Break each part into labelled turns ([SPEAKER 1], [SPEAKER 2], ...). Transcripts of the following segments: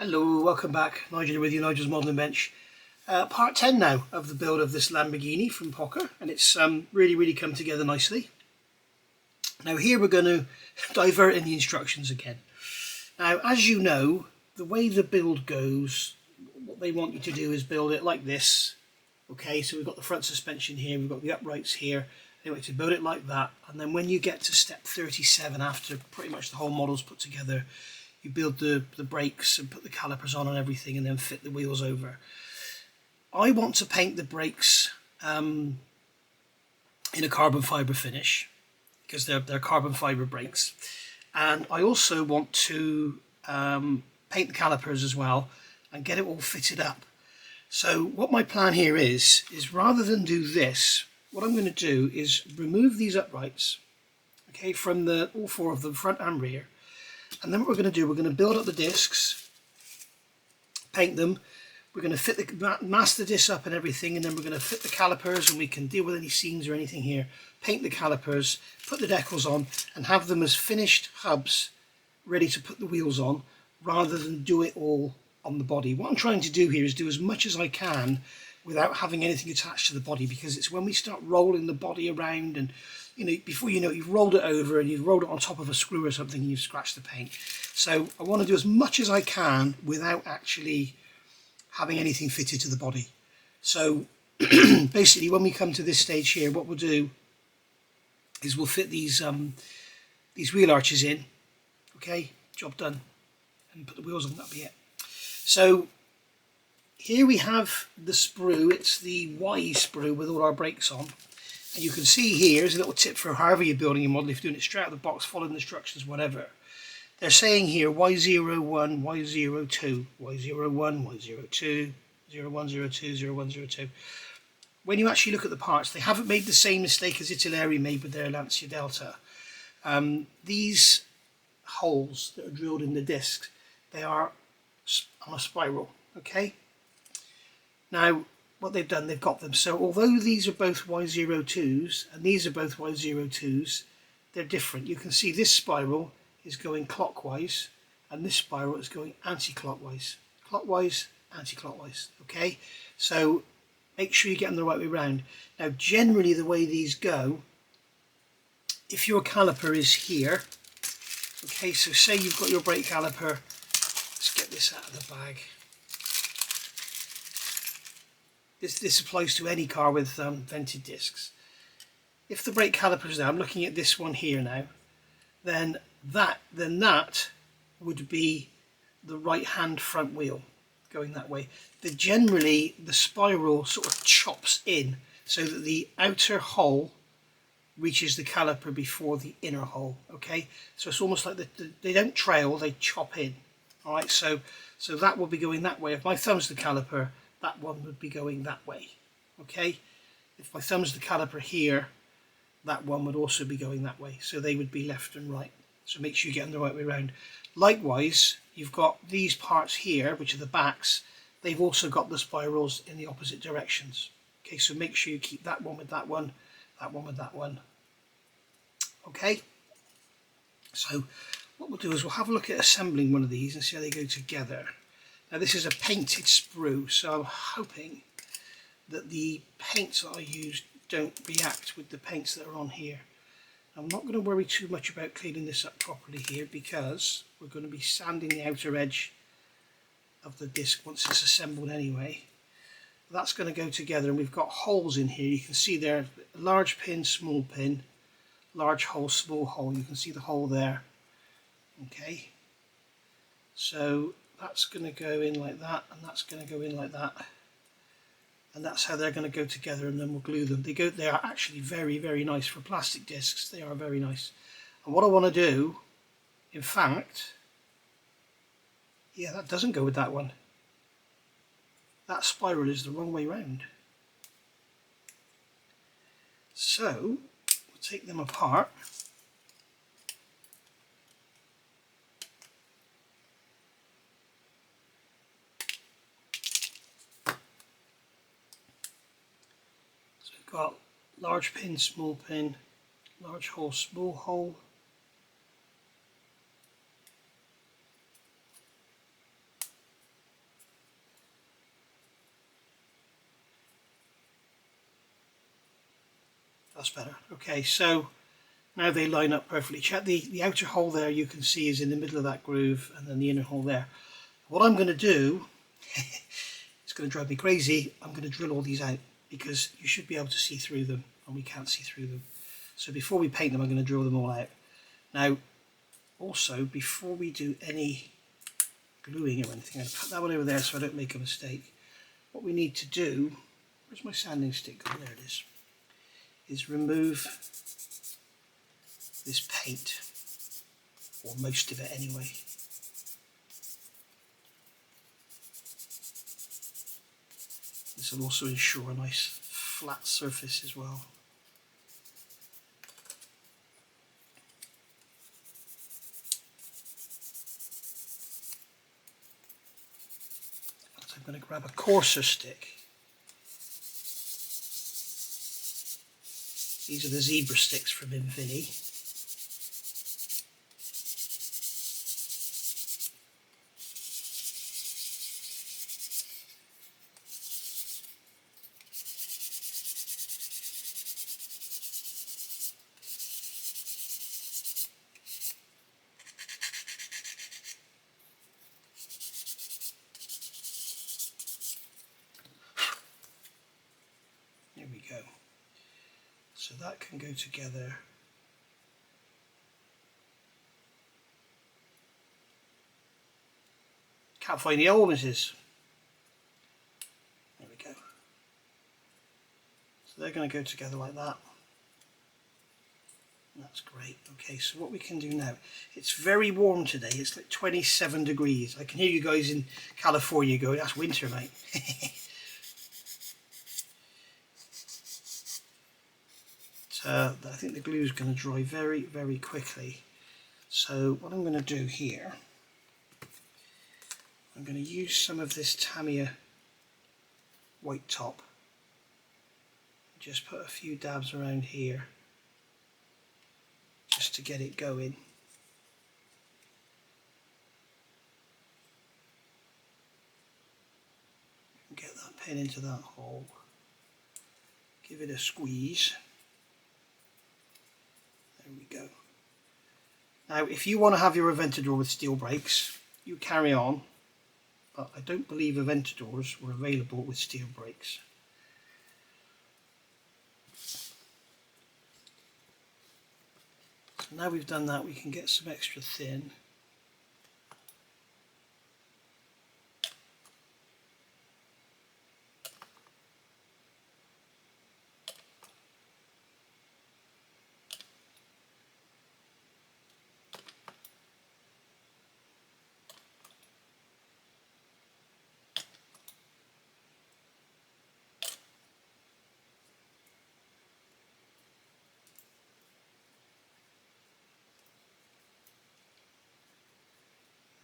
[SPEAKER 1] Hello, welcome back. Nigel with you, Nigel's Modelling Bench. Part 10 now of the build of this Lamborghini from Pocher, and it's really come together nicely. Now here we're going to divert in the instructions again. Now as you know, the way the build goes, what they want you to do is build it like this. Okay, so we've got the front suspension here, we've got the uprights here. They want you to build it like that, and then when you get to step 37, after pretty much the whole model's put together, you build the brakes and put the calipers on and everything, and then fit the wheels over. I want to paint the brakes in a carbon fibre finish, because they're carbon fibre brakes. And I also want to paint the calipers as well and get it all fitted up. So what my plan here is rather than do this, what I'm going to do is remove these uprights, okay, from all four of them, front and rear. And then what we're going to do, we're going to build up the discs, paint them, we're going to fit the mask the discs up and everything, and then we're going to fit the calipers, and we can deal with any seams or anything here, paint the calipers, put the decals on, and have them as finished hubs ready to put the wheels on, rather than do it all on the body. What I'm trying to do here is do as much as I can without having anything attached to the body, because it's when we start rolling the body around and before you know it, you've rolled it over and you've rolled it on top of a screw or something and you've scratched the paint. So I want to do as much as I can without actually having anything fitted to the body. So basically when we come to this stage here, what we'll do is we'll fit these wheel arches in. Okay, job done. And put the wheels on, that'll be it. So here we have the sprue. It's the Y sprue with all our brakes on. And you can see here is a little tip for however you're building your model, if you're doing it straight out of the box, following the instructions, whatever. They're saying here Y01, Y02, Y01, Y02, 0102, 0102. When you actually look at the parts, they haven't made the same mistake as Italeri made with their Lancia Delta. These holes that are drilled in the discs, they are on a spiral, okay? Now, what they've done, they've got them. So although these are both Y02s and these are both Y02s, they're different. You can see this spiral is going clockwise and this spiral is going anti-clockwise. Clockwise, anti-clockwise, okay? So make sure you get them the right way around. Now generally the way these go, if your caliper is here, okay, so say you've got your brake caliper, let's get this out of the bag. This applies to any car with vented discs. If the brake caliper is there, I'm looking at this one here now, then that would be the right hand front wheel going that way. Generally the spiral sort of chops in so that the outer hole reaches the caliper before the inner hole. Okay, so it's almost like they don't trail, they chop in. All right, so that will be going that way. If my thumb's the caliper, that one would be going that way. Okay, if my thumb's the caliper here, that one would also be going that way. So they would be left and right. So make sure you get them the right way around. Likewise, you've got these parts here, which are the backs. They've also got the spirals in the opposite directions. Okay, so make sure you keep that one with that one with that one. Okay, so what we'll do is we'll have a look at assembling one of these and see how they go together. Now this is a painted sprue, so I'm hoping that the paints that I use don't react with the paints that are on here. I'm not going to worry too much about cleaning this up properly here, because we're going to be sanding the outer edge of the disc once it's assembled anyway. That's going to go together, and we've got holes in here. You can see there, large pin, small pin, large hole, small hole. You can see the hole there. Okay, so that's going to go in like that, and that's going to go in like that, and that's how they're going to go together, and then we'll glue them. They are actually very nice for plastic discs. They are very nice. And what I want to do, in fact, yeah, that doesn't go with that one. That spiral is the wrong way round. So we'll take them apart. Got large pin, small pin, large hole, small hole, That's better. Okay, so now they line up perfectly. Check the outer hole there, you can see is in the middle of that groove, and then the inner hole there. What I'm going to do, it's going to drive me crazy, I'm going to drill all these out because you should be able to see through them and we can't see through them. So before we paint them, I'm going to drill them all out. Now, also, before we do any gluing or anything, I'm going to put that one over there so I don't make a mistake. What we need to do, where's my sanding stick? Oh, there it is remove this paint, or most of it anyway. This will also ensure a nice flat surface as well. So I'm going to grab a coarser stick. These are the zebra sticks from Infinity. There we go. So that can go together. Can't find the elements. There we go. So they're going to go together like that. That's great. Okay, so what we can do now, it's very warm today. It's like 27 degrees. I can hear you guys in California going, that's winter, mate. I think the glue is going to dry very, very quickly. So what I'm going to do here, I'm going to use some of this Tamiya white top. Just put a few dabs around here, just to get it going. Get that pen into that hole. Give it a squeeze. There we go. Now if you want to have your Aventador with steel brakes, you carry on, but I don't believe Aventadors were available with steel brakes. So now we've done that, we can get some extra thin.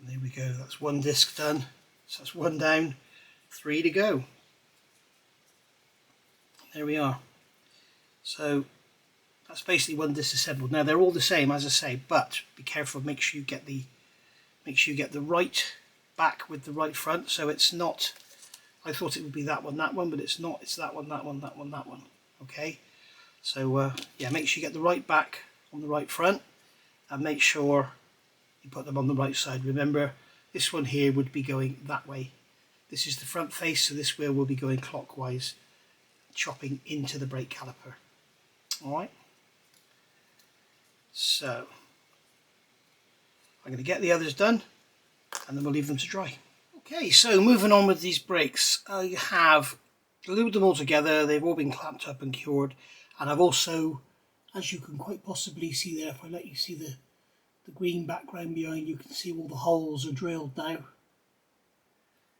[SPEAKER 1] There we go, that's one disc done. So that's one down, 3 to go. There we are. So that's basically one disassembled. Now they're all the same, as I say, but be careful, make sure you get the right back with the right front. So it's not, I thought it would be that one, but it's not, it's that one, that one, that one, that one. Okay, so yeah, make sure you get the right back on the right front, and make sure you put them on the right side. Remember, this one here would be going that way. This is the front face, so this wheel will be going clockwise, chopping into the brake caliper. Alright, so I'm going to get the others done and then we'll leave them to dry. Okay, so moving on with these brakes, I have glued them all together. They've all been clamped up and cured, and I've also, as you can quite possibly see there, if I let you see the green background behind, you can see all the holes are drilled now.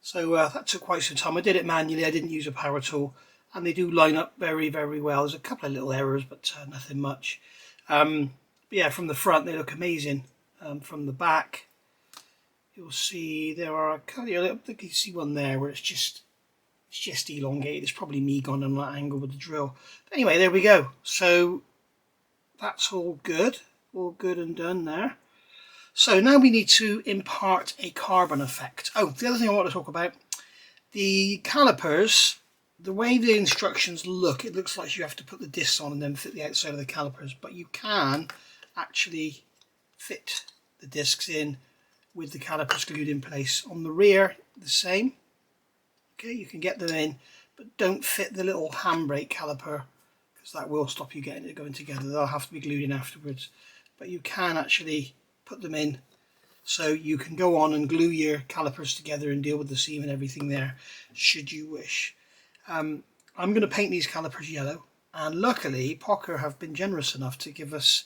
[SPEAKER 1] So that took quite some time. I did it manually, I didn't use a power tool, and they do line up very, very well. There's a couple of little errors, but nothing much. But yeah, from the front they look amazing. From the back, you'll see there are a couple. I think you can see one there where it's just elongated. It's probably me gone on that angle with the drill. But anyway, there we go. So that's all good and done there. So now we need to impart a carbon effect. Oh, the other thing I want to talk about, the calipers, the way the instructions look, it looks like you have to put the discs on and then fit the outside of the calipers, but you can actually fit the discs in with the calipers glued in place. On the rear, the same. Okay, you can get them in, but don't fit the little handbrake caliper, because that will stop you getting it going together. They'll have to be glued in afterwards, but you can actually put them in, so you can go on and glue your calipers together and deal with the seam and everything there, should you wish. I'm going to paint these calipers yellow, and luckily Pocher have been generous enough to give us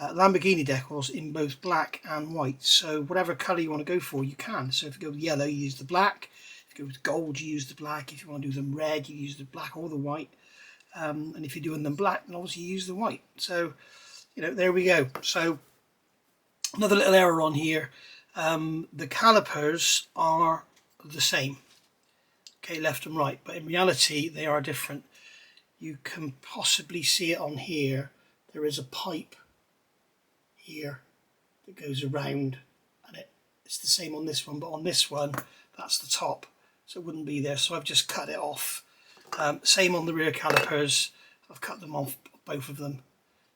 [SPEAKER 1] Lamborghini decals in both black and white, so whatever colour you want to go for you can. So if you go with yellow, you use the black. If you go with gold, you use the black. If you want to do them red, you use the black or the white. And if you're doing them black, then obviously you use the white. So, you know, there we go. So another little error on here. The calipers are the same, okay, left and right, but in reality they are different. You can possibly see it on here. There is a pipe here that goes around, and it's the same on this one, but on this one that's the top, so it wouldn't be there, so I've just cut it off. Same on the rear calipers, I've cut them off, both of them,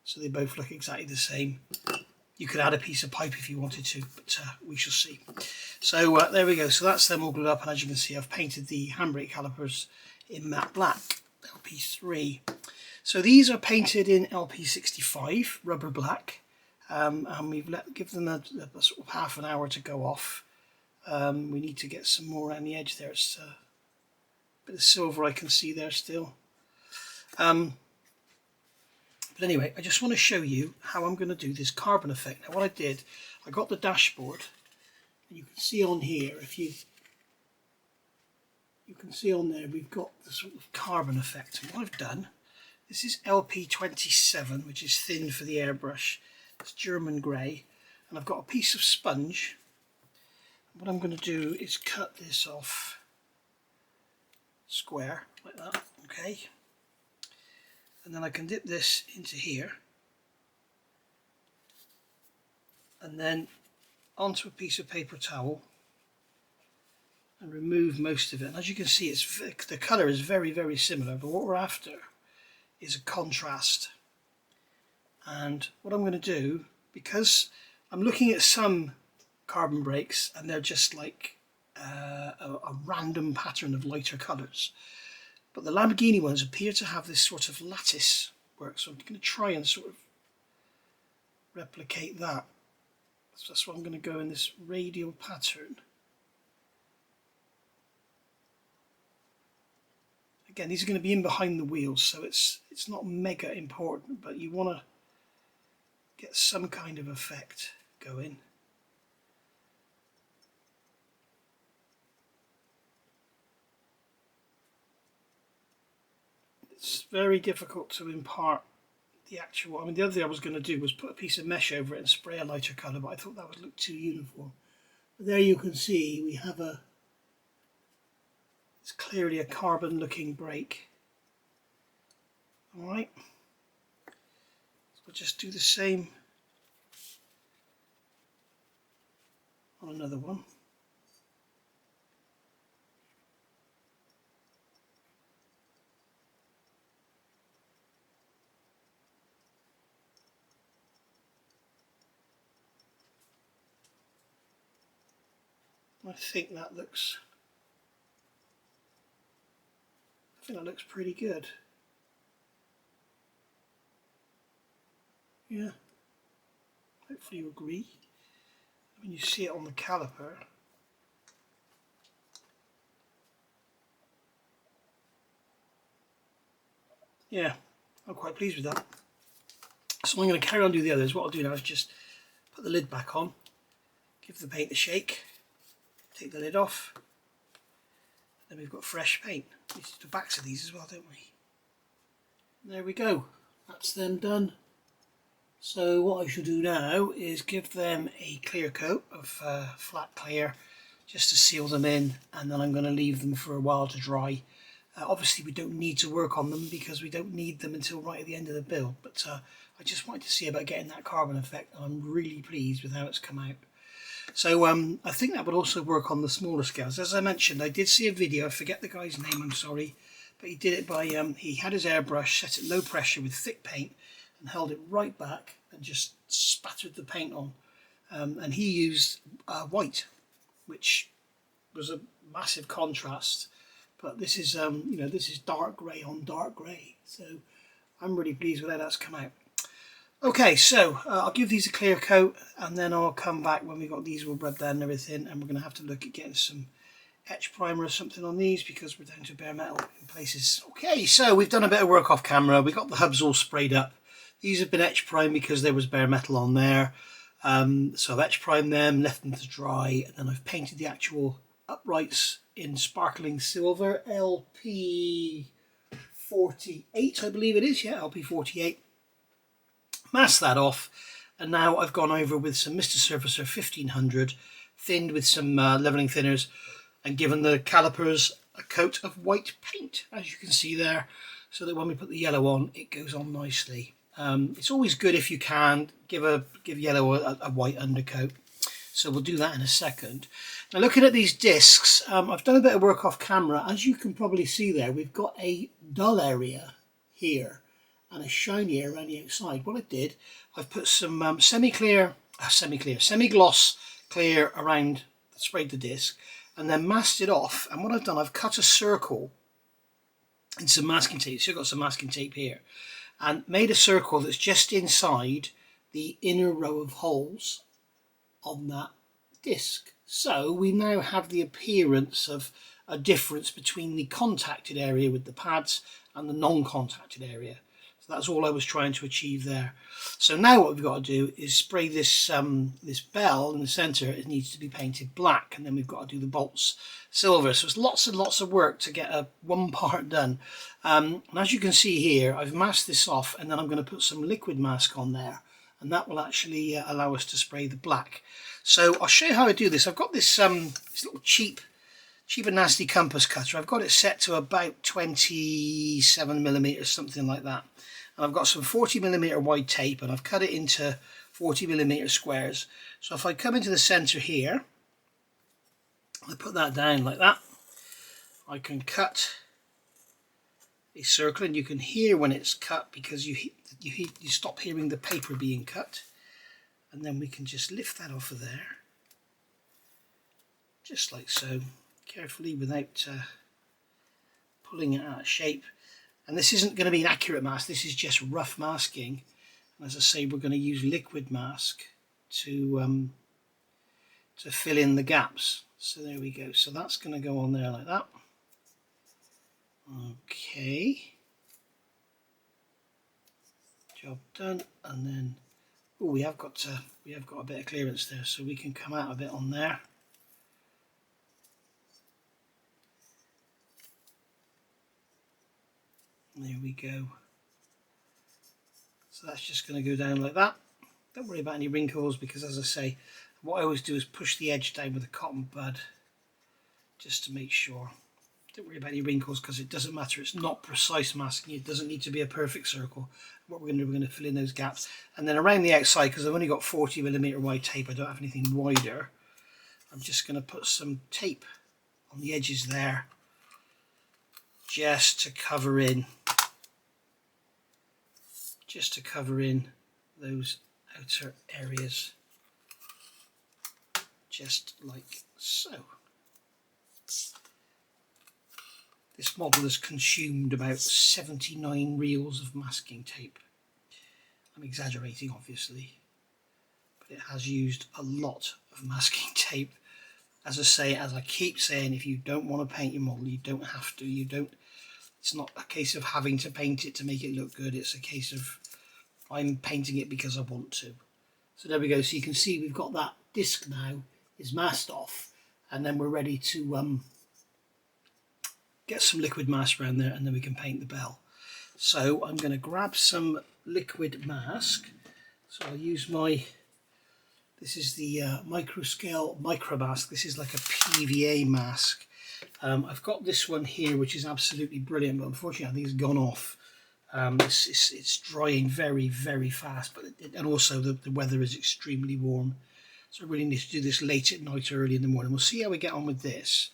[SPEAKER 1] so they both look exactly the same. You could add a piece of pipe if you wanted to, but we shall see. So there we go, so that's them all glued up, and as you can see I've painted the handbrake calipers in matte black, LP3. So these are painted in LP65 rubber black, and we've given them a sort of half an hour to go off. We need to get some more around the edge there. It's a bit of silver I can see there still. But anyway, I just want to show you how I'm going to do this carbon effect. Now what I did, I got the dashboard, and you can see on here, you can see on there we've got the sort of carbon effect. And what I've done, this is LP-27, which is thin for the airbrush. It's German grey, and I've got a piece of sponge. What I'm going to do is cut this off square like that, okay, and then I can dip this into here and then onto a piece of paper towel and remove most of it. And as you can see, the colour is very, very similar, but what we're after is a contrast. And what I'm going to do, because I'm looking at some carbon brakes and they're just like a random pattern of lighter colours, but the Lamborghini ones appear to have this sort of lattice work, so I'm going to try and sort of replicate that. So that's why I'm going to go in this radial pattern. Again, these are going to be in behind the wheels, so it's not mega important, but you want to get some kind of effect going. It's very difficult to impart the actual, I mean the other thing I was going to do was put a piece of mesh over it and spray a lighter colour, but I thought that would look too uniform. But there you can see we have it's clearly a carbon looking brake. Alright, so we'll just do the same on another one. I think that looks pretty good. Yeah, hopefully you agree. When you see it on the caliper, yeah, I'm quite pleased with that. So I'm going to carry on doing the others. What I'll do now is just put the lid back on, give the paint a shake, take the lid off, then we've got fresh paint. We need the backs of these as well, don't we? And there we go, that's them done. So what I shall do now is give them a clear coat of flat clear just to seal them in, and then I'm going to leave them for a while to dry. Obviously we don't need to work on them because we don't need them until right at the end of the build, but I just wanted to see about getting that carbon effect, and I'm really pleased with how it's come out. So I think that would also work on the smaller scales. As I mentioned, I did see a video, I forget the guy's name, I'm sorry, but he did it by, he had his airbrush set at low pressure with thick paint and held it right back and just spattered the paint on. And he used white, which was a massive contrast. But this is, you know, this is dark grey on dark grey. So I'm really pleased with how that's come out. Okay, so I'll give these a clear coat, and then I'll come back when we've got these all rubbed down and everything, and we're going to have to look at getting some etch primer or something on these because we're down to bare metal in places. Okay, so we've done a bit of work off camera. We got the hubs all sprayed up. These have been etch primed because there was bare metal on there. So I've etch primed them, left them to dry, and then I've painted the actual uprights in sparkling silver, LP-48, I believe it is. Yeah, LP-48. Masked that off, and now I've gone over with some Mr. Surfacer 1500, thinned with some leveling thinners, and given the calipers a coat of white paint, as you can see there, so that when we put the yellow on, it goes on nicely. It's always good if you can give yellow a white undercoat, so we'll do that in a second. Now, looking at these discs, I've done a bit of work off camera. As you can probably see there, we've got a dull area here and a shiny area around the outside. What I did, I've put some semi-gloss clear around, sprayed the disc, and then masked it off. And what I've done, I've cut a circle in some masking tape. So I've got some masking tape here, and made a circle that's just inside the inner row of holes on that disc. So we now have the appearance of a difference between the contacted area with the pads and the non-contacted area. That's all I was trying to achieve there. So now what we've got to do is spray this this bell in the centre. It needs to be painted black, and then we've got to do the bolts silver. So it's lots and lots of work to get one part done. And as you can see here, I've masked this off, and then I'm going to put some liquid mask on there, and that will actually allow us to spray the black. So I'll show you how I do this. I've got this little cheap and nasty compass cutter. I've got it set to about 27mm, something like that. And I've got some 40mm wide tape, and I've cut it into 40mm squares. So if I come into the centre here, I put that down like that, I can cut a circle, and you can hear when it's cut because you stop hearing the paper being cut. And then we can just lift that off of there, just like so, carefully without pulling it out of shape. And this isn't going to be an accurate mask, this is just rough masking. And as I say, we're going to use liquid mask to fill in the gaps. So there we go. So that's going to go on there like that. Okay. Job done. And then, oh, we have got a bit of clearance there, so we can come out a bit on there. There we go. So that's just going to go down like that. Don't worry about any wrinkles, because as I say, what I always do is push the edge down with a cotton bud just to make sure. Don't worry about any wrinkles, because it doesn't matter. It's not precise masking. It doesn't need to be a perfect circle. What we're going to do, we're going to fill in those gaps. And then around the outside, because I've only got 40mm wide tape, I don't have anything wider, I'm just going to put some tape on the edges there, just to cover in those outer areas, just like so. This model has consumed about 79 reels of masking tape. I'm exaggerating, obviously, but it has used a lot of masking tape. As I say, as I keep saying, if you don't want to paint your model, you don't have to. It's not a case of having to paint it to make it look good. It's a case of I'm painting it because I want to. So there we go. So you can see we've got that disc now is masked off, and then we're ready to get some liquid mask around there, and then we can paint the bell. So I'm going to grab some liquid mask. So I'll use this is the micro scale micro mask. This is like a PVA mask. I've got this one here, which is absolutely brilliant, but unfortunately I think it's gone off. It's drying very, very fast, and also the weather is extremely warm. So I really need to do this late at night or early in the morning. We'll see how we get on with this.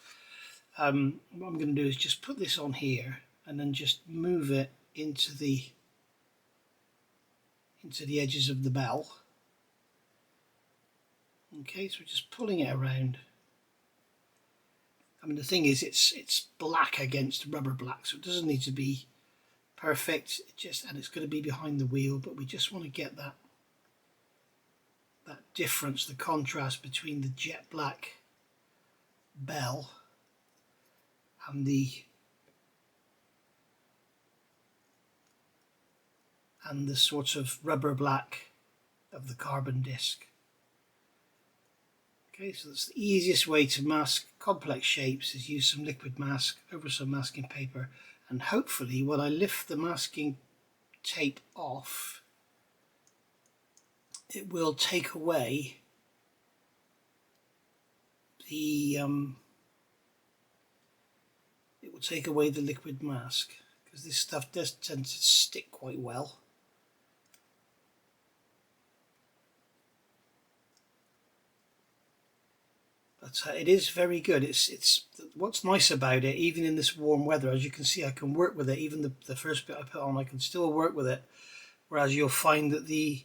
[SPEAKER 1] What I'm going to do is just put this on here, and then just move it into the edges of the bell. Okay, so we're just pulling it around. I mean, the thing is, it's black against rubber black, so it doesn't need to be perfect. And it's going to be behind the wheel, but we just want to get that difference, the contrast between the jet black bell and the sort of rubber black of the carbon disc. Okay, so that's the easiest way to mask complex shapes, is use some liquid mask over some masking paper, and hopefully when I lift the masking tape off, it will take away the liquid mask, because this stuff does tend to stick quite well. But it is very good. It's what's nice about it, even in this warm weather, as you can see, I can work with it. Even the first bit I put on, I can still work with it. Whereas you'll find that the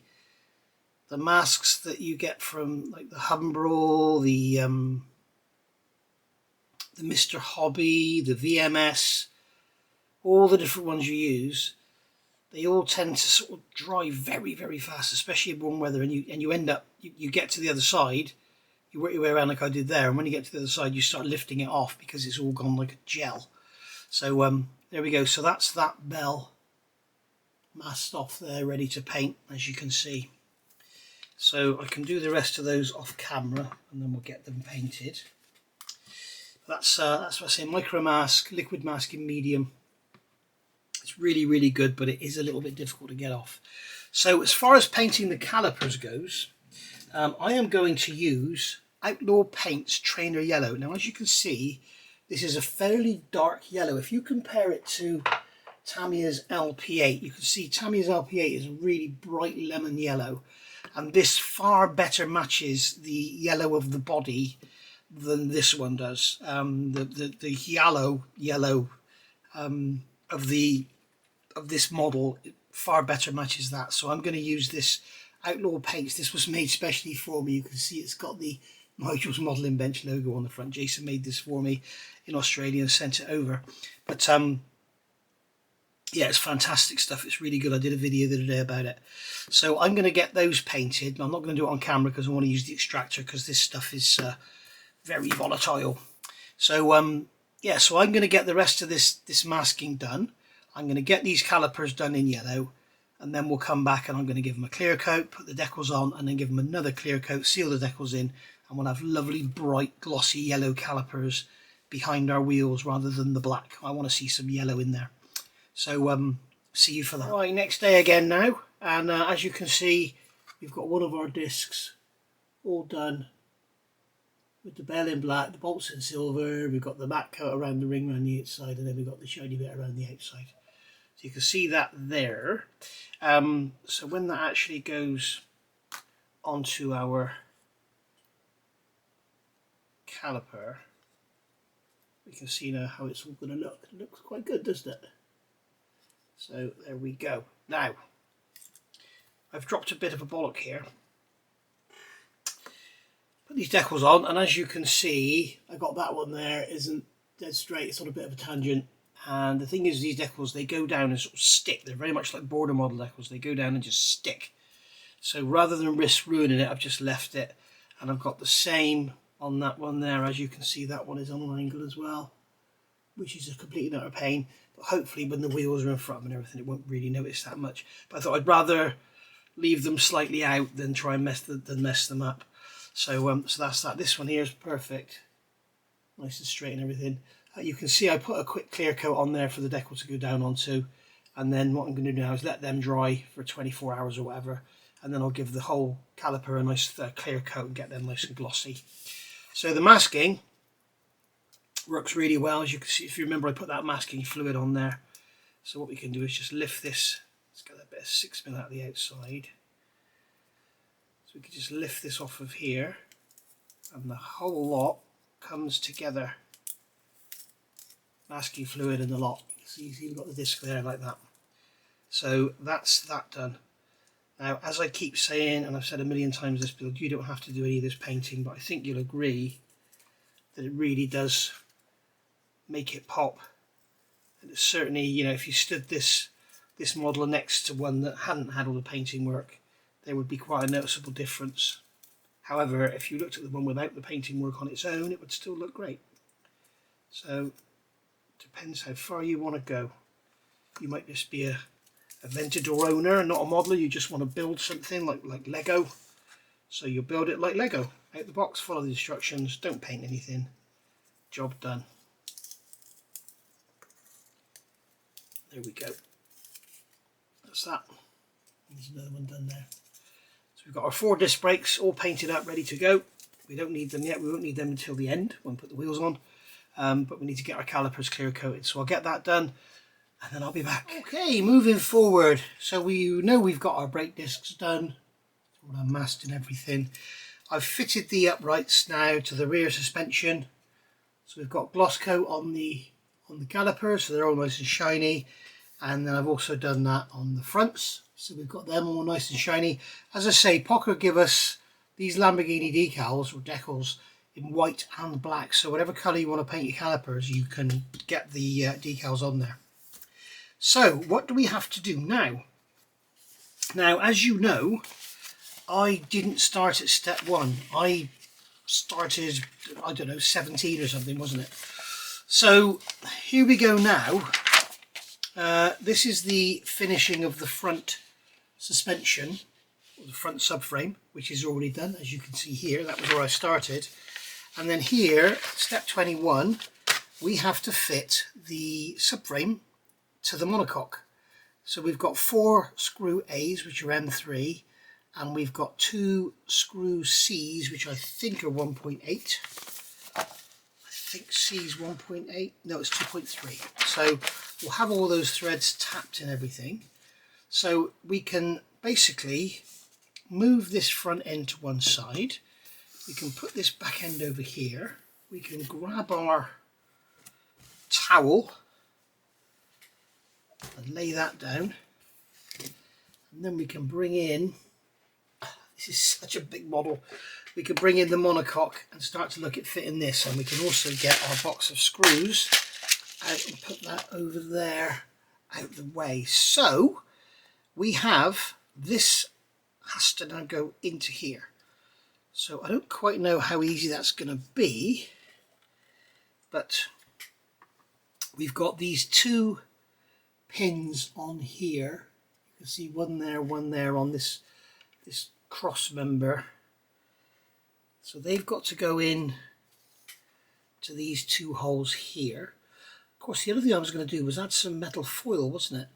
[SPEAKER 1] masks that you get from like the Humbrol, the Mr. Hobby, the VMS, all the different ones you use, they all tend to sort of dry very, very fast, especially in warm weather, and you end up, you get to the other side, you work your way around like I did there, and when you get to the other side you start lifting it off because it's all gone like a gel. So there we go. So that's that bell masked off there, ready to paint, as you can see. So I can do the rest of those off camera and then we'll get them painted. That's what I say, micro mask, liquid mask in medium. It's really, really good, but it is a little bit difficult to get off. So as far as painting the calipers goes, I am going to use Outlaw Paints Trainer Yellow. Now, as you can see, this is a fairly dark yellow. If you compare it to Tamiya's LP-8, you can see Tamiya's LP-8 is a really bright lemon yellow, and this far better matches the yellow of the body than this one does. The Giallo yellow of this model far better matches that. So I'm going to use this Outlaw Paints. This was made specially for me. You can see it's got the Nigel's Modelling Bench logo on the front. Jason made this for me in Australia and sent it over. But yeah, it's fantastic stuff. It's really good. I did a video the other day about it. So I'm going to get those painted. I'm not going to do it on camera because I want to use the extractor, because this stuff is very volatile. So yeah, so I'm going to get the rest of this masking done. I'm going to get these calipers done in yellow, and then we'll come back and I'm going to give them a clear coat, put the decals on, and then give them another clear coat, seal the decals in, and we'll have lovely bright glossy yellow calipers behind our wheels rather than the black. I want to see some yellow in there. So see you for that. Right, next day again now, and as you can see, we've got one of our discs all done with the bell in black, the bolts in silver. We've got the matte coat around the ring around the outside, and then we've got the shiny bit around the outside. So you can see that there. So when that actually goes onto our caliper, we can see now how it's all going to look. It looks quite good, doesn't it? So there we go. Now, I've dropped a bit of a bollock here. Put these decals on, and as you can see, I got that one there, isn't dead straight, it's on a bit of a tangent. And the thing is, these decals, they go down and sort of stick. They're very much like border model decals. They go down and just stick. So rather than risk ruining it, I've just left it. And I've got the same on that one there. As you can see, that one is on an angle as well, which is a complete and utter pain. But hopefully when the wheels are in front and everything, it won't really notice that much. But I thought I'd rather leave them slightly out than try and mess them up. So so that's that. This one here is perfect. Nice and straight and everything. You can see I put a quick clear coat on there for the decal to go down onto, and then what I'm going to do now is let them dry for 24 hours or whatever, and then I'll give the whole caliper a nice clear coat and get them nice and glossy. So the masking works really well. As you can see, if you remember, I put that masking fluid on there. So what we can do is just lift this. Let's get that bit of 6mm out of the outside. So we can just lift this off of here, and the whole lot comes together. Masking fluid and the lot. So you see we've got the disc there like that. So that's that done. Now, as I keep saying, and I've said a million times this build, you don't have to do any of this painting, but I think you'll agree that it really does make it pop. And it's certainly, you know, if you stood this model next to one that hadn't had all the painting work, there would be quite a noticeable difference. However, if you looked at the one without the painting work on its own, it would still look great. So, depends how far you want to go. You might just be a Aventador owner and not a modeler. You just want to build something like Lego. So you'll build it like Lego. Out the box, follow the instructions, don't paint anything. Job done. There we go. That's that. There's another one done there. So we've got our 4 disc brakes all painted up, ready to go. We don't need them yet. We won't need them until the end when we put the wheels on. But we need to get our calipers clear coated. So I'll get that done and then I'll be back. Okay, moving forward. So we know we've got our brake discs done. All unmasked and everything. I've fitted the uprights now to the rear suspension. So we've got gloss coat on the calipers, so they're all nice and shiny. And then I've also done that on the fronts, so we've got them all nice and shiny. As I say, Pocher give us these Lamborghini decals or decals in white and black, so whatever colour you want to paint your calipers, you can get the decals on there. So what do we have to do now? Now, as you know, I didn't start at step 1. I started, I don't know, 17 or something, wasn't it? So here we go now. This is the finishing of the front suspension, or the front subframe, which is already done, as you can see here. That was where I started. And then here, step 21, we have to fit the subframe to the monocoque. So we've got 4 screw A's, which are M3, and we've got 2 screw C's, which I think are 1.8. I think C's 1.8. No, it's 2.3. So we'll have all those threads tapped and everything. So we can basically move this front end to one side. We can put this back end over here. We can grab our towel and lay that down. And then we can bring in, this is such a big model, we can bring in the monocoque and start to look at fitting this. And we can also get our box of screws out and put that over there out the way. So we have, this has to now go into here. So I don't quite know how easy that's going to be, but we've got these 2 pins on here. You can see one there on this cross member. So they've got to go in to these 2 holes here. Of course, the other thing I was going to do was add some metal foil, wasn't it?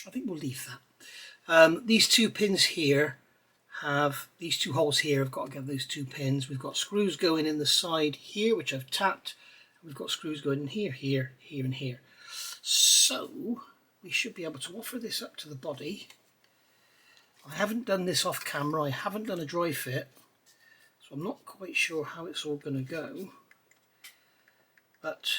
[SPEAKER 1] I think we'll leave that. These 2 pins here have, these 2 holes here have got to get those 2 pins. We've got screws going in the side here, which I've tapped. We've got screws going in here, here, here and here. So we should be able to offer this up to the body. I haven't done this off camera. I haven't done a dry fit. So I'm not quite sure how it's all going to go. But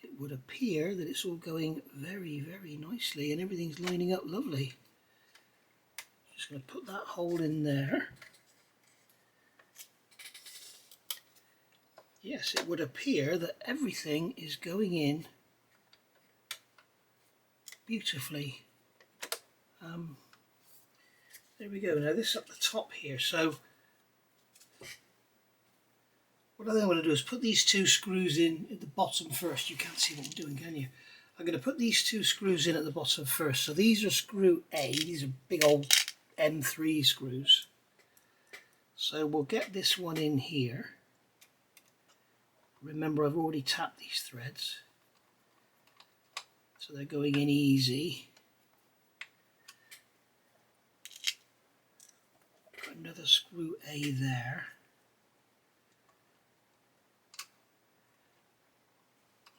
[SPEAKER 1] it would appear that it's all going very, very nicely and everything's lining up lovely. Just going to put that hole in there. Yes, it would appear that everything is going in beautifully. There we go. Now this up the top here. So what I think I'm going to do is put these 2 screws in at the bottom first. You can't see what I'm doing, can you? I'm going to put these 2 screws in at the bottom first. So these are screw A. These are big old M3 screws. So we'll get this one in here. Remember, I've already tapped these threads, so they're going in easy. Put another screw A there.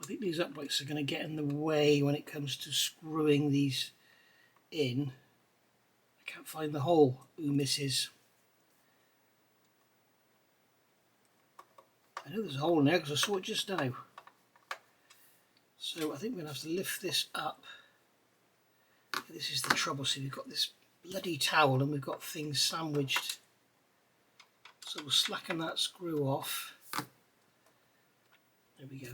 [SPEAKER 1] I think these uprights are going to get in the way when it comes to screwing these in. I can't find the hole. Ooh, misses. I know there's a hole in there because I saw it just now. So I think we're going to have to lift this up. This is the trouble, see, we've got this bloody towel and we've got things sandwiched. So we'll slacken that screw off. There we go.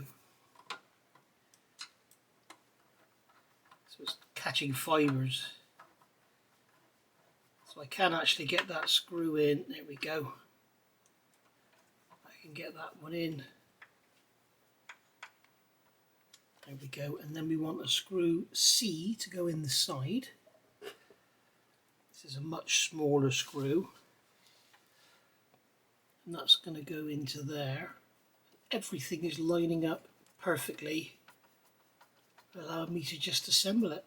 [SPEAKER 1] So it's catching fibres. So I can actually get that screw in. There we go. I can get that one in. There we go. And then we want a screw C to go in the side. This is a much smaller screw. And that's going to go into there. Everything is lining up perfectly, allowing me to just assemble it.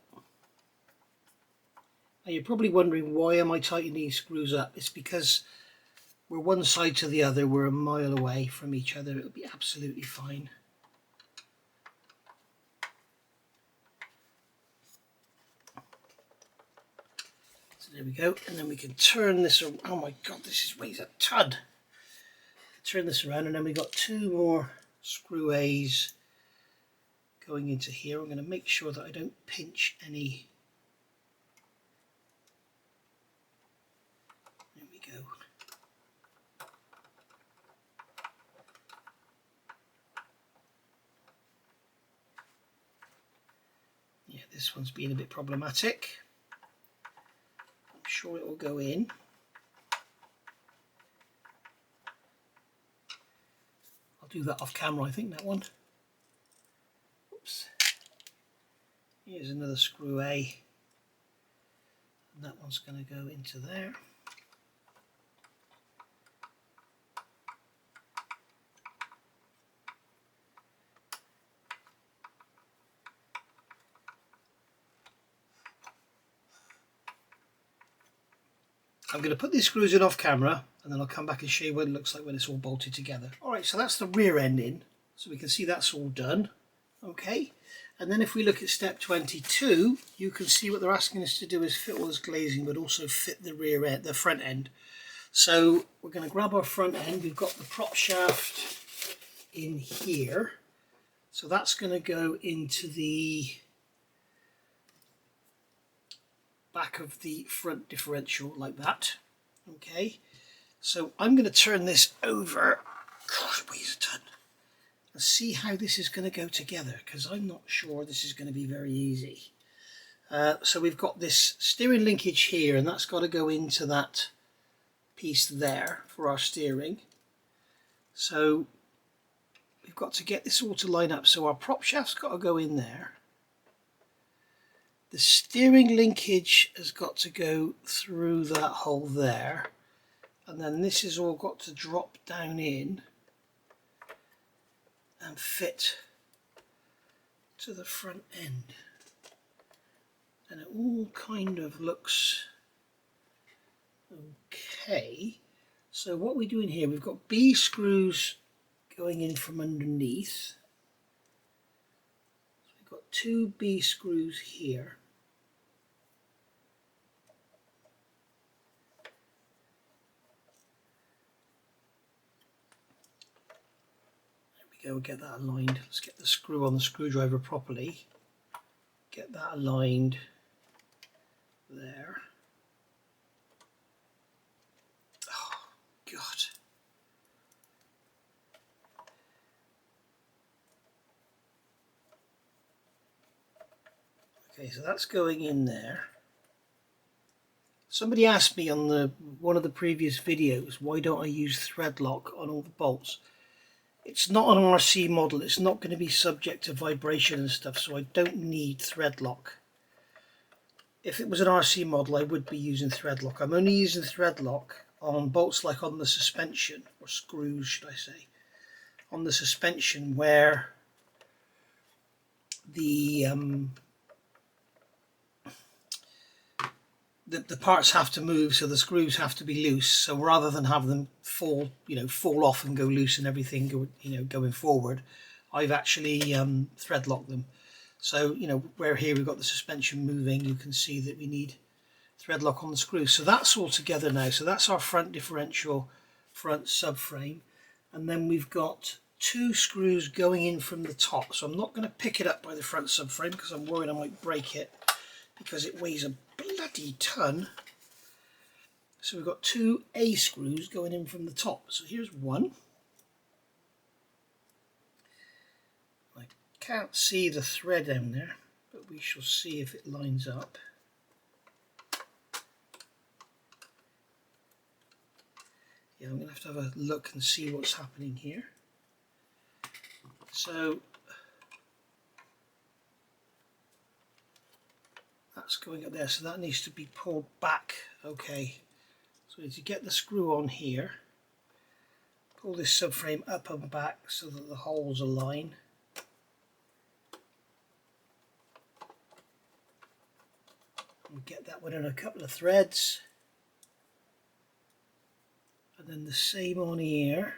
[SPEAKER 1] Now you're probably wondering, why am I tightening these screws up? It's because we're one side to the other, we're a mile away from each other, it'll be absolutely fine. So there we go, and then we can turn this around. Oh my god, this weighs a ton. Turn this around, and then we've got two more screw A's going into here. I'm going to make sure that I don't pinch any. There we go. Yeah, this one's been a bit problematic. I'm sure it will go in. I'll do that off camera, I think, that one. Oops. Here's another screw A. And that one's going to go into there. I'm going to put these screws in off camera, and then I'll come back and show you what it looks like when it's all bolted together. Alright, so that's the rear end in, so we can see that's all done. Okay, and then if we look at step 22, you can see what they're asking us to do is fit all this glazing, but also fit the rear end, the front end. So we're going to grab our front end. We've got the prop shaft in here, so that's going to go into the back of the front differential like that. Okay, so I'm going to turn this over. Gosh, it weighs a ton. And see how this is going to go together, because I'm not sure this is going to be very easy. So we've got this steering linkage here, and that's got to go into that piece there for our steering. So we've got to get this all to line up. So our prop shaft's got to go in there. The steering linkage has got to go through that hole there, and then this has all got to drop down in and fit to the front end. And it all kind of looks okay. So what we're doing here, we've got B screws going in from underneath. So we've got two B screws here. We'll get that aligned. Let's get the screw on the screwdriver properly. Get that aligned there. Oh, God. Okay, so that's going in there. Somebody asked me on one of the previous videos, why don't I use thread lock on all the bolts? It's not an RC model, it's not going to be subject to vibration and stuff, so I don't need thread lock. If it was an RC model, I would be using thread lock. I'm only using thread lock on bolts like on the suspension, or screws should I say, on the suspension where the parts have to move, so the screws have to be loose. So rather than have them fall off and go loose and everything, going forward, I've actually thread locked them. So where here we've got the suspension moving, you can see that we need thread lock on the screws. So that's all together now. So that's our front differential, front subframe, and then we've got 2 screws going in from the top, so I'm not going to pick it up by the front subframe because I'm worried I might break it because it weighs a bloody ton. So we've got 2 A screws going in from the top. So here's one. I can't see the thread down there, but we shall see if it lines up. Yeah, I'm going to have a look and see what's happening here. So that's going up there, so that needs to be pulled back. Okay, so we need to get the screw on here, pull this subframe up and back so that the holes align. We'll get that one in a couple of threads, and then the same on here.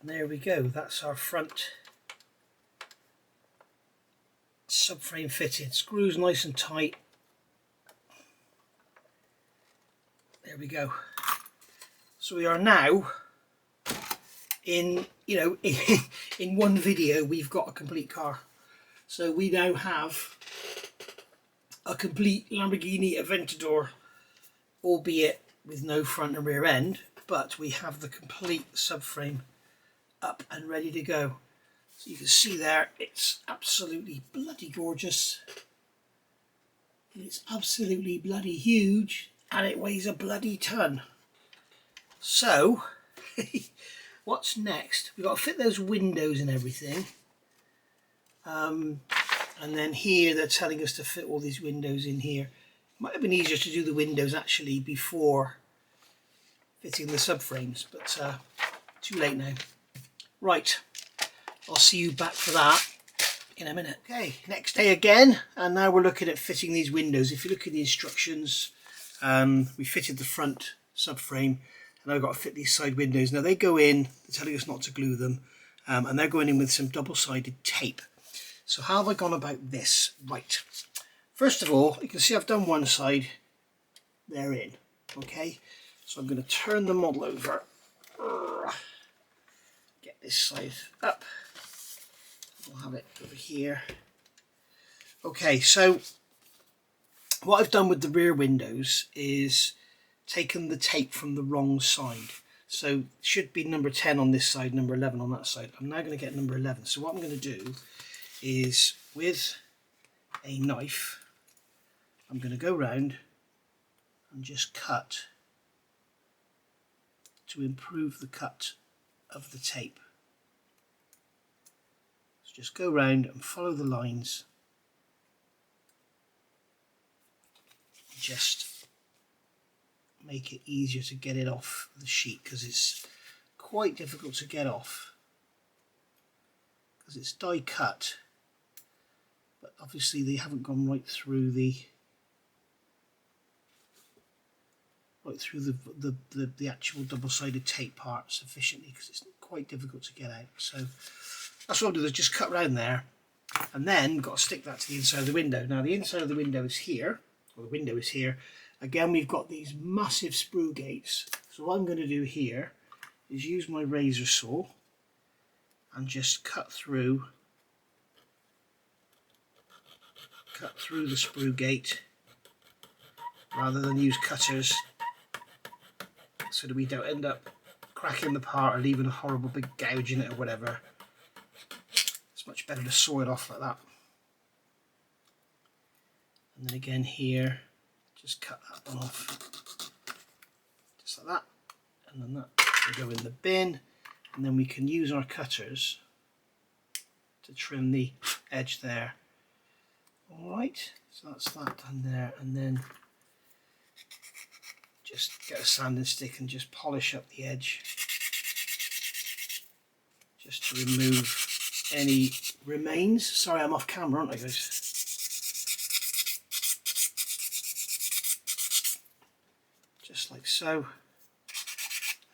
[SPEAKER 1] And there we go, that's our front subframe fitted. Screws nice and tight. There we go. So we are now in, in one video we've got a complete car. So we now have a complete Lamborghini Aventador, albeit with no front and rear end, but we have the complete subframe up and ready to go. So you can see there, it's absolutely bloody gorgeous. It's absolutely bloody huge, and it weighs a bloody ton. So what's next? We've got to fit those windows and everything. And then here they're telling us to fit all these windows in here. Might have been easier to do the windows actually before fitting the subframes, but too late now. Right, I'll see you back for that in a minute. Okay, next day again, and now we're looking at fitting these windows. If you look at the instructions, we fitted the front subframe, and I've got to fit these side windows. Now they go in, they're telling us not to glue them, and they're going in with some double-sided tape. So how have I gone about this? Right, first of all, you can see I've done one side, they're in, okay? So I'm going to turn the model over, get this side up, we'll have it over here. Okay, so what I've done with the rear windows is taken the tape from the wrong side. So it should be number 10 on this side, number 11 on that side. I'm now going to get number 11. So what I'm going to do is, with a knife, I'm going to go round and just cut to improve the cut of the tape. So just go round and follow the lines. Just make it easier to get it off the sheet, because it's quite difficult to get off because it's die cut, but obviously they haven't gone right through the actual double-sided tape part sufficiently, because it's quite difficult to get out. So that's what I'll do, is just cut around there, and then got to stick that to the inside of the window. Now the inside of the window is here, or the window is here. Again, we've got these massive sprue gates. So what I'm going to do here is use my razor saw and just cut through the sprue gate, rather than use cutters, so that we don't end up cracking the part or leaving a horrible big gouge in it or whatever. It's much better to saw it off like that. And then again here, just cut that one off, just like that, and then that will go in the bin, and then we can use our cutters to trim the edge there. Alright, so that's that done there, and then just get a sanding stick and just polish up the edge, just to remove any remains. Sorry, I'm off camera, aren't I, guys? Just like so.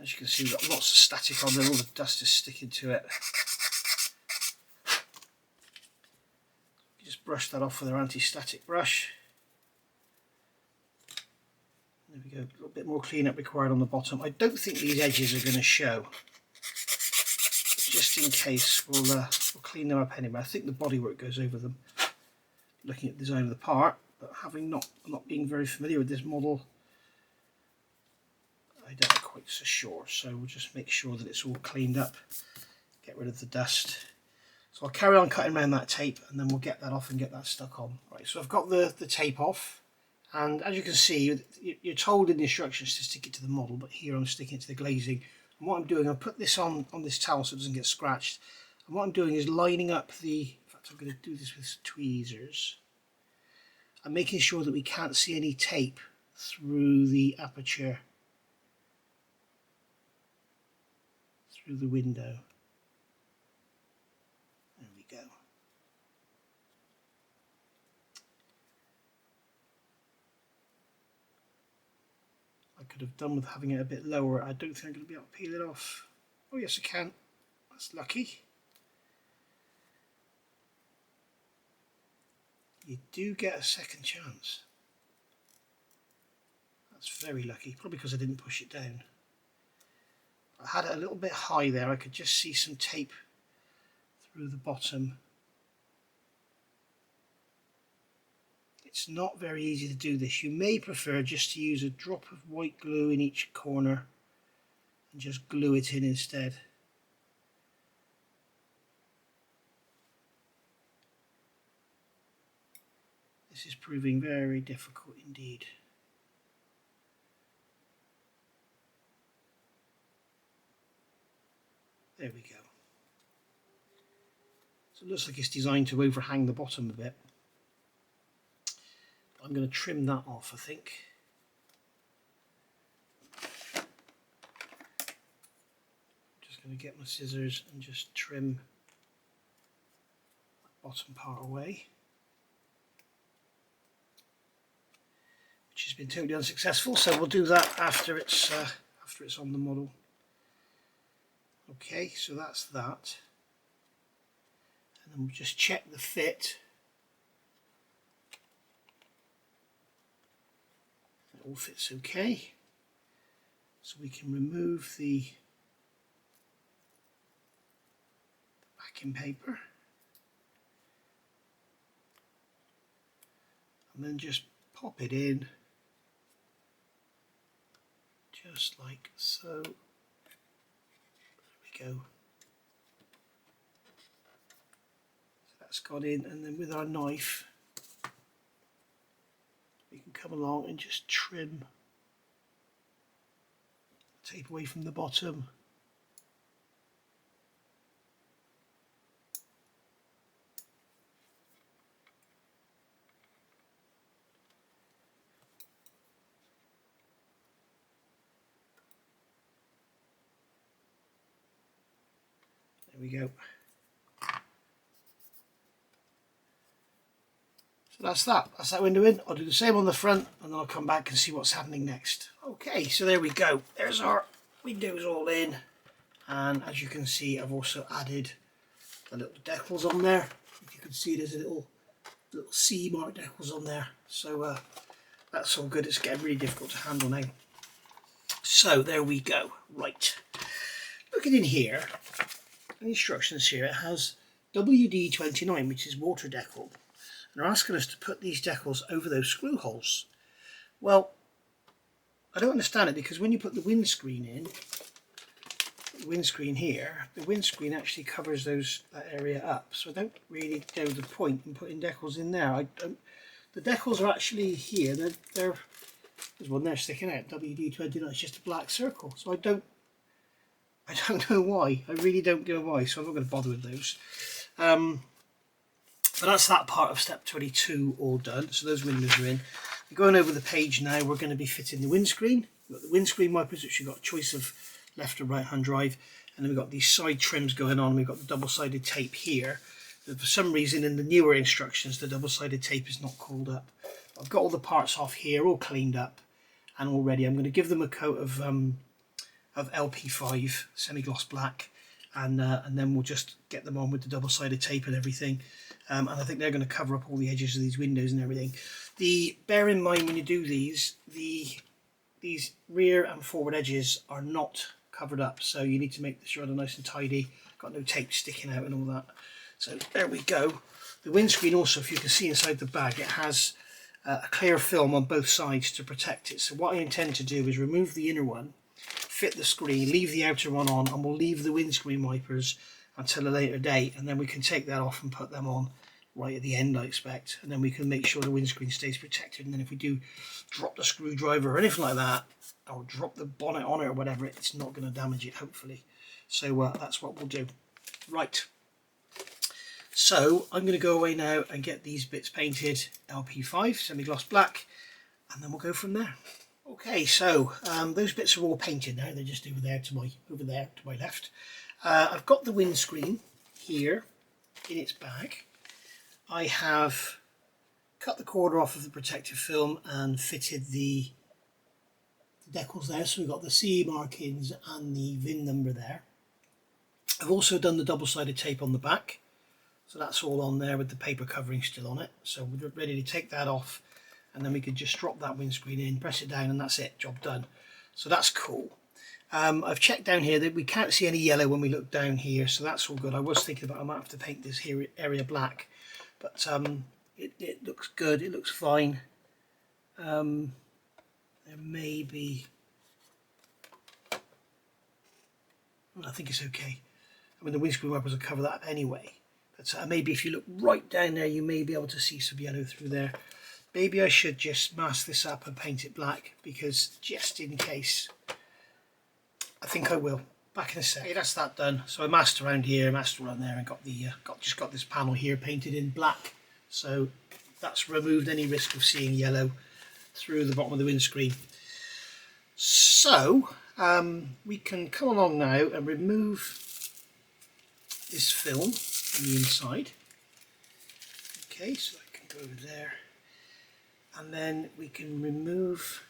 [SPEAKER 1] As you can see, we've got lots of static on there, all the dust is sticking to it. Just brush that off with our anti-static brush. There we go, a little bit more cleanup required on the bottom. I don't think these edges are going to show. Just in case, we'll clean them up anyway. I think the bodywork goes over them, looking at the design of the part, but having not being very familiar with this model, I don't know quite so sure. So we'll just make sure that it's all cleaned up, get rid of the dust. So I'll carry on cutting around that tape and then we'll get that off and get that stuck on. Right, so I've got the tape off, and as you can see, you're told in the instructions to stick it to the model, but here I'm sticking it to the glazing. And what I'm doing, I'll put this on this towel so it doesn't get scratched. And what I'm doing is lining up the, in fact I'm going to do this with tweezers. I'm making sure that we can't see any tape through the aperture, through the window. There we go. I could have done with having it a bit lower. I don't think I'm going to be able to peel it off. Oh yes, I can. That's lucky. You do get a second chance. That's very lucky, probably because I didn't push it down. I had it a little bit high there. I could just see some tape through the bottom. It's not very easy to do this. You may prefer just to use a drop of white glue in each corner and just glue it in instead. This is proving very difficult indeed. There we go. So it looks like it's designed to overhang the bottom a bit. I'm going to trim that off, I think. Just going to get my scissors and just trim that bottom part away, which has been totally unsuccessful. So we'll do that after it's on the model. Okay, so that's that, and then we'll just check the fit. It all fits okay, so we can remove the backing paper and then just pop it in just like so. There we go. So that's got in, and then with our knife we can come along and just trim the tape away from the bottom. There we go. So that's that window in. I'll do the same on the front and then I'll come back and see what's happening next. Okay, so there we go. There's our windows all in, and as you can see I've also added the little decals on there. If you can see, there's a little C mark decals on there. So that's all good. It's getting really difficult to handle now. So there we go. Right. Looking in here, the instructions here, it has WD-29, which is water decal, and they're asking us to put these decals over those screw holes. Well, I don't understand it, because when you put the windscreen in, the windscreen here, the windscreen actually covers that area up, so I don't really know the point in putting decals in there. The decals are actually here. There's one there sticking out, WD-29. It's just a black circle, so I don't know why. I really don't know why, so I'm not going to bother with those. But that's that part of step 22 all done. So those windows are in. We're going over the page now. We're going to be fitting the windscreen. We've got the windscreen wipers, which you've got a choice of left or right hand drive, and then we've got these side trims going on. We've got the double-sided tape here. But for some reason in the newer instructions the double-sided tape is not called up. I've got all the parts off here, all cleaned up and all ready. I'm going to give them a coat of LP-5 semi-gloss black, and then we'll just get them on with the double-sided tape and everything. And I think they're going to cover up all the edges of these windows and everything. Bear in mind when you do these rear and forward edges are not covered up, so you need to make sure they're nice and tidy, got no tape sticking out and all that. So there we go. The windscreen also, if you can see inside the bag, it has a clear film on both sides to protect it. So what I intend to do is remove the inner one, fit the screen, leave the outer one on, and we'll leave the windscreen wipers until a later date, and then we can take that off and put them on right at the end, I expect, and then we can make sure the windscreen stays protected. And then if we do drop the screwdriver or anything like that, or drop the bonnet on it or whatever, it's not going to damage it, hopefully. So that's what we'll do. Right, so I'm going to go away now and get these bits painted LP5 semi-gloss black, and then we'll go from there. Okay, so those bits are all painted now. They're just over there to my left. I've got the windscreen here in its bag. I have cut the corner off of the protective film and fitted the decals there, so we've got the CE markings and the VIN number there. I've also done the double-sided tape on the back, so that's all on there with the paper covering still on it. So we're ready to take that off, and then we could just drop that windscreen in, press it down, and that's it, job done. So that's cool. I've checked down here that we can't see any yellow when we look down here, so that's all good. I was thinking about I might have to paint this here area black, but it looks good, it looks fine. There may be, I think it's okay. I mean, the windscreen wipers will cover that up anyway, but maybe if you look right down there you may be able to see some yellow through there. Maybe I should just mask this up and paint it black, because just in case. I think I will. Back in a sec. Okay, that's that done. So I masked around here, masked around there, and got the just got this panel here painted in black. So that's removed any risk of seeing yellow through the bottom of the windscreen. So we can come along now and remove this film on the inside. Okay, so I can go over there, and then we can remove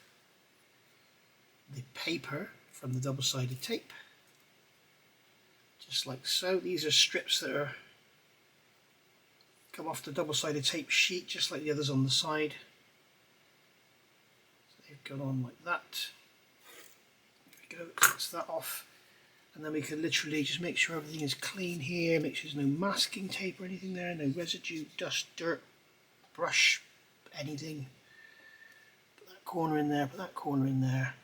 [SPEAKER 1] the paper from the double-sided tape, just like so. These are strips that are come off the double-sided tape sheet, just like the others on the side. So they've gone on like that. There we go, takes that off, and then we can literally just make sure everything is clean here, make sure there's no masking tape or anything there, no residue, dust, dirt, brush, anything. Put that corner in there, put that corner in there,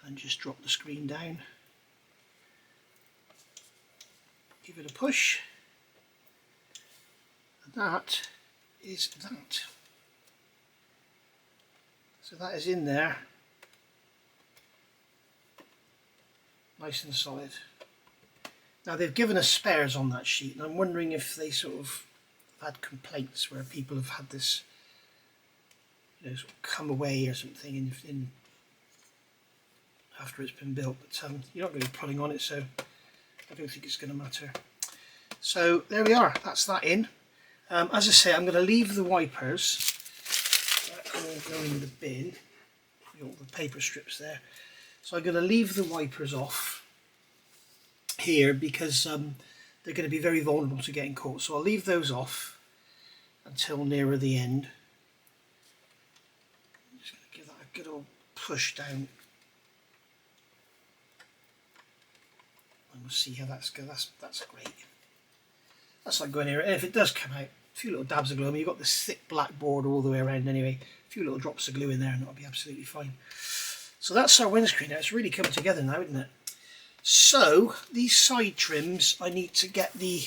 [SPEAKER 1] and just drop the screen down. Give it a push, and that is that. So that is in there, nice and solid. Now they've given us spares on that sheet, and I'm wondering if they sort of had complaints where people have had this, you know, sort of come away or something in after it's been built, but you're not going to be pulling on it, so I don't think it's going to matter. So there we are, that's that in. As I say, I'm going to leave the wipers, that all go in the bin, all the paper strips there. So I'm going to leave the wipers off here because they're going to be very vulnerable to getting caught. So I'll leave those off until nearer the end. I'm just going to give that a good old push down. And we'll see how that's going. That's great. That's like going here. And if it does come out, a few little dabs of glue. I mean, you've got this thick black board all the way around anyway. A few little drops of glue in there and that'll be absolutely fine. So that's our windscreen now. It's really come together now, isn't it? So these side trims, I need to get the...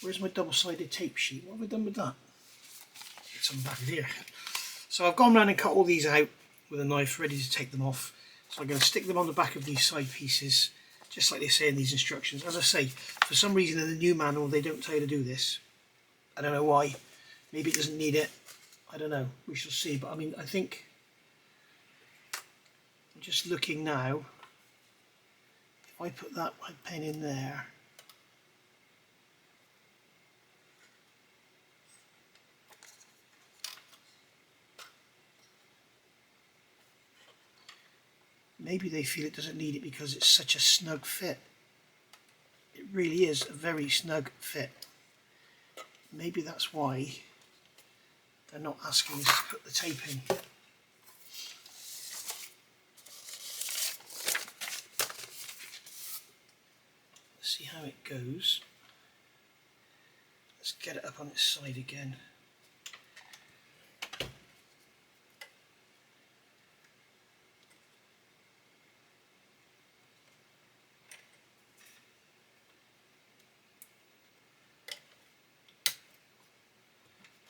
[SPEAKER 1] Where's my double-sided tape sheet? What have I done with that? It's on the back of here. So I've gone around and cut all these out with a knife, ready to take them off. So I'm going to stick them on the back of these side pieces, just like they say in these instructions. As I say, for some reason in the new manual they don't tell you to do this. I don't know why. Maybe it doesn't need it. I don't know. We shall see. But I mean, I think, I'm just looking now, if I put that pen in there, maybe they feel it doesn't need it because it's such a snug fit. really is a very snug fit. Maybe that's why they're not asking us to put the tape in. Let's see how it goes. Let's get it up on its side again.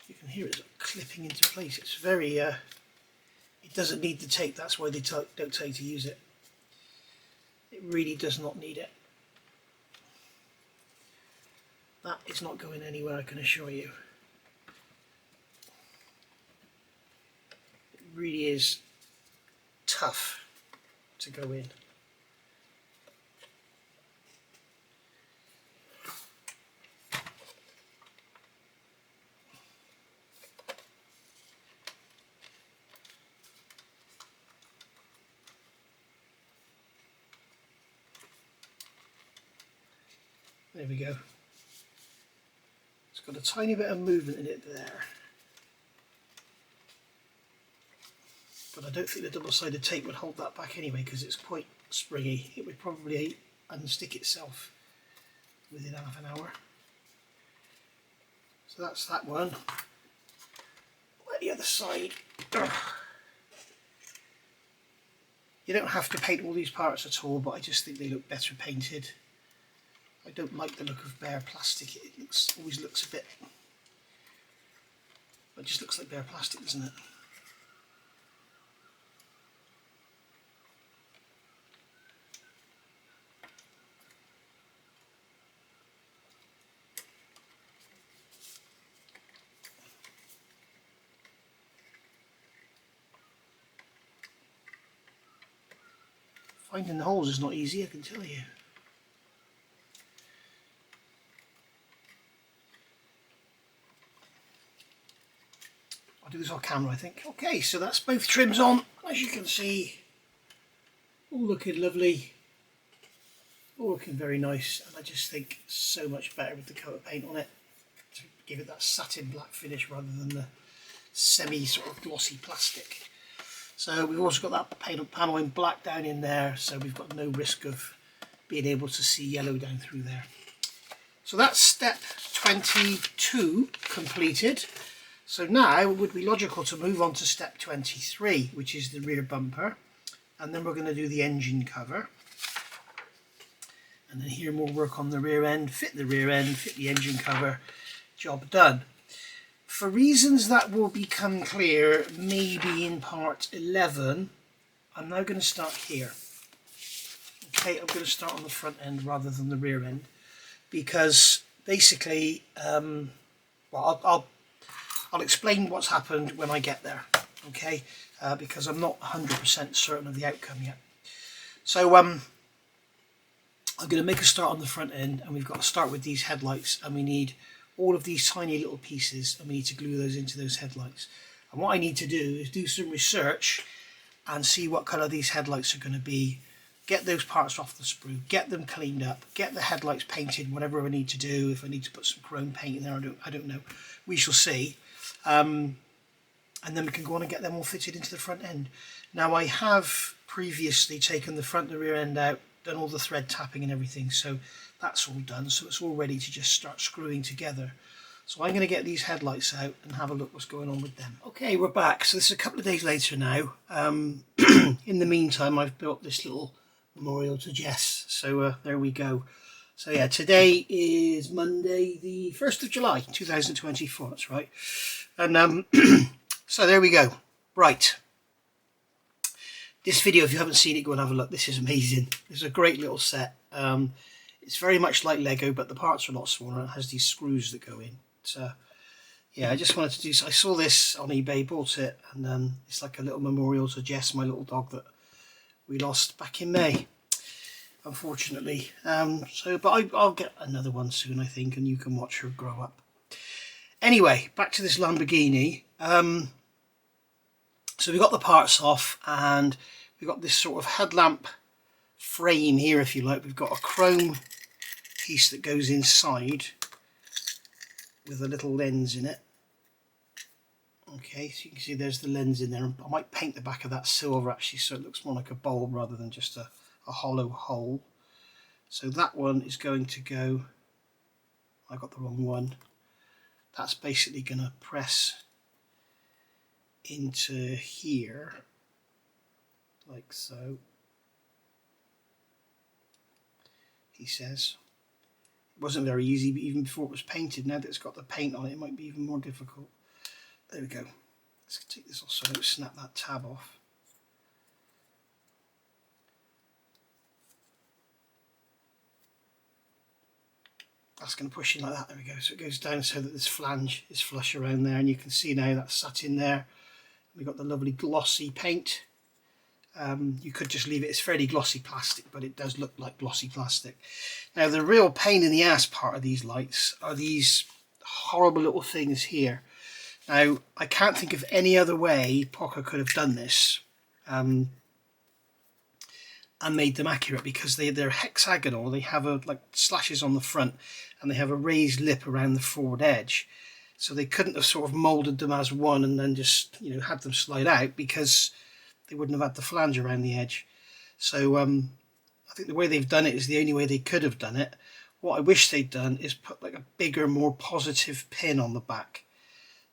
[SPEAKER 1] You can hear it clipping into place. It's very, it doesn't need the tape, that's why they don't tell you to use it. It really does not need it. That is not going anywhere, I can assure you. It really is tough to go in. There we go. It's got a tiny bit of movement in it there. But I don't think the double-sided tape would hold that back anyway because it's quite springy. It would probably unstick itself within half an hour. So that's that one. Where the other side? Ugh. You don't have to paint all these parts at all, but I just think they look better painted. I don't like the look of bare plastic. It always looks a bit... It just looks like bare plastic, doesn't it? Finding the holes is not easy, I can tell you. Do this on camera, I think. Okay, so that's both trims on, as you can see, all looking lovely, all looking very nice, and I just think so much better with the coat of paint on it to give it that satin black finish rather than the semi sort of glossy plastic. So we've also got that paint panel in black down in there, so we've got no risk of being able to see yellow down through there. So that's step 22 completed. So now it would be logical to move on to step 23, which is the rear bumper, and then we're going to do the engine cover, and then here more work on the rear end, fit the rear end, fit the engine cover, job done. For reasons that will become clear maybe in part 11, I'm now going to start here. Okay, I'm going to start on the front end rather than the rear end, because basically, well, I'll explain what's happened when I get there, okay? Because I'm not 100% certain of the outcome yet. So I'm going to make a start on the front end, and we've got to start with these headlights, and we need all of these tiny little pieces, and we need to glue those into those headlights. And what I need to do is do some research and see what colour these headlights are going to be, get those parts off the sprue, get them cleaned up, get the headlights painted, whatever I need to do. If I need to put some chrome paint in there, I don't know. We shall see. And then we can go on and get them all fitted into the front end. Now I have previously taken the front and the rear end out, done all the thread tapping and everything, so that's all done, so it's all ready to just start screwing together. So I'm going to get these headlights out and have a look what's going on with them. Okay, we're back. So this is a couple of days later now. In the meantime, I've built this little memorial to Jess, so there we go. So yeah, today is Monday the 1st of July 2024, that's right. And so there we go. Right. This video, if you haven't seen it, go and have a look. This is amazing. It's a great little set. It's very much like Lego, but the parts are a lot smaller. It has these screws that go in. So yeah, I just wanted to do, I saw this on eBay, bought it, and it's like a little memorial to Jess, my little dog that we lost back in May, unfortunately. But I'll get another one soon, I think, and you can watch her grow up. Anyway, back to this Lamborghini. So we got the parts off, and we've got this sort of headlamp frame here, if you like. We've got a chrome piece that goes inside with a little lens in it. Okay, so you can see there's the lens in there. I might paint the back of that silver actually so it looks more like a bulb rather than just a hollow hole. So that one is going to go, I got the wrong one. That's basically going to press into here like so. He says it wasn't very easy even before it was painted. Now that it's got the paint on it, it might be even more difficult. There we go. Let's take this off so I don't snap that tab off. That's going to push in like that. There we go. So it goes down so that this flange is flush around there, and you can see now that's sat in there. We've got the lovely glossy paint. You could just leave it. It's fairly glossy plastic, but it does look like glossy plastic. Now the real pain in the ass part of these lights are these horrible little things here. Now I can't think of any other way Pocher could have done this and made them accurate, because they're hexagonal. They have like slashes on the front, and they have a raised lip around the forward edge. So they couldn't have sort of moulded them as one and then just, you know, had them slide out, because they wouldn't have had the flange around the edge. So I think the way they've done it is the only way they could have done it. What I wish they'd done is put like a bigger, more positive pin on the back.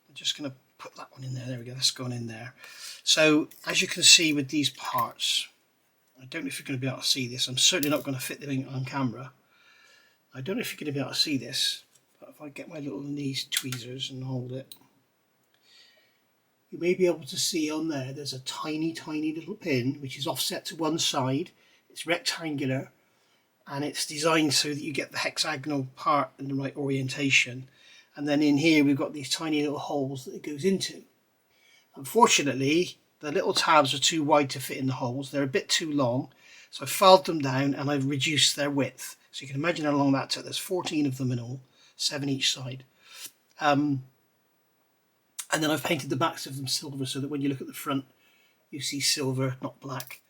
[SPEAKER 1] I'm just going to put that one in there. There we go, that's gone in there. So as you can see with these parts, I don't know if you're going to be able to see this. I'm certainly not going to fit them on camera. I don't know if you're going to be able to see this, but if I get my little knee tweezers and hold it, you may be able to see on there there's a tiny little pin which is offset to one side. It's rectangular and it's designed so that you get the hexagonal part in the right orientation, and then in here we've got these tiny little holes that it goes into. Unfortunately the little tabs are too wide to fit in the holes. They're a bit too long, so I filed them down and I've reduced their width. So you can imagine how long that took. There's 14 of them in all, 7 each side. And then I've painted the backs of them silver so that when you look at the front you see silver, not black.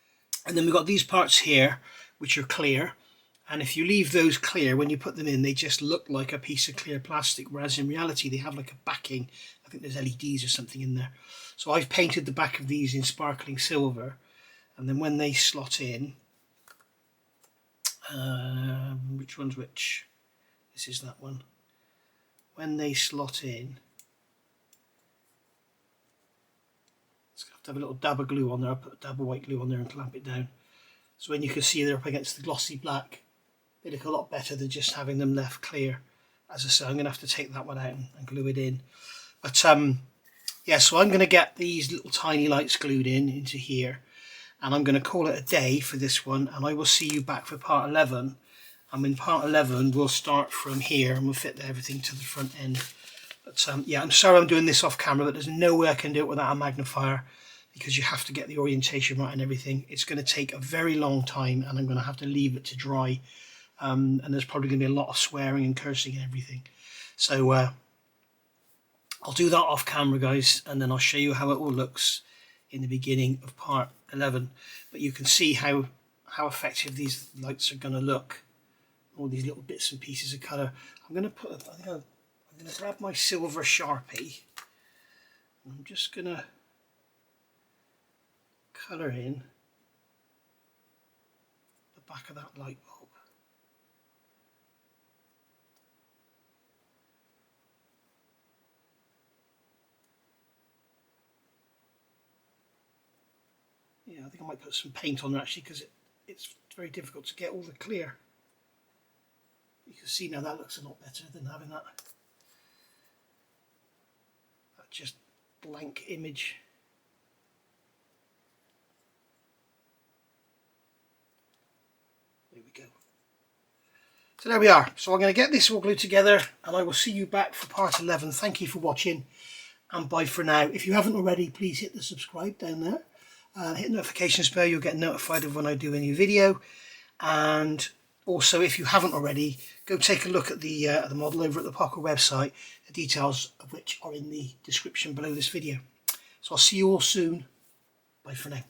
[SPEAKER 1] And then we've got these parts here which are clear, and if you leave those clear, when you put them in they just look like a piece of clear plastic, whereas in reality they have like a backing. I think there's LEDs or something in there. So I've painted the back of these in sparkling silver, and then when they slot in, which one's which? This is that one. When they slot in, it's going to have a little dab of glue on there. I'll put a dab of white glue on there and clamp it down. So when you can see they're up against the glossy black, they look a lot better than just having them left clear. As I say, I'm going to have to take that one out and glue it in. But yeah, so I'm going to get these little tiny lights glued into here, and I'm going to call it a day for this one, and I will see you back for part 11. And in part 11 we'll start from here and we'll fit everything to the front end. But yeah, I'm sorry I'm doing this off camera, but there's no way I can do it without a magnifier, because you have to get the orientation right and everything. It's going to take a very long time, and I'm going to have to leave it to dry, and there's probably going to be a lot of swearing and cursing and everything. So I'll do that off camera, guys, and then I'll show you how it all looks in the beginning of part 11. But you can see how effective these lights are going to look. All these little bits and pieces of colour. I'm going to put, I'm going to grab my silver Sharpie, and I'm just going to colour in the back of that light bulb. Yeah, I think I might put some paint on there actually, because it's very difficult to get all the clear. You can see now that looks a lot better than having that just blank image. There we go. So there we are. So I'm going to get this all glued together, and I will see you back for part 11. Thank you for watching, and bye for now. If you haven't already, please hit the subscribe down there. Hit the notifications bell, you'll get notified of when I do a new video. And also, if you haven't already, go take a look at the model over at the Pocher website, the details of which are in the description below this video. So I'll see you all soon. Bye for now.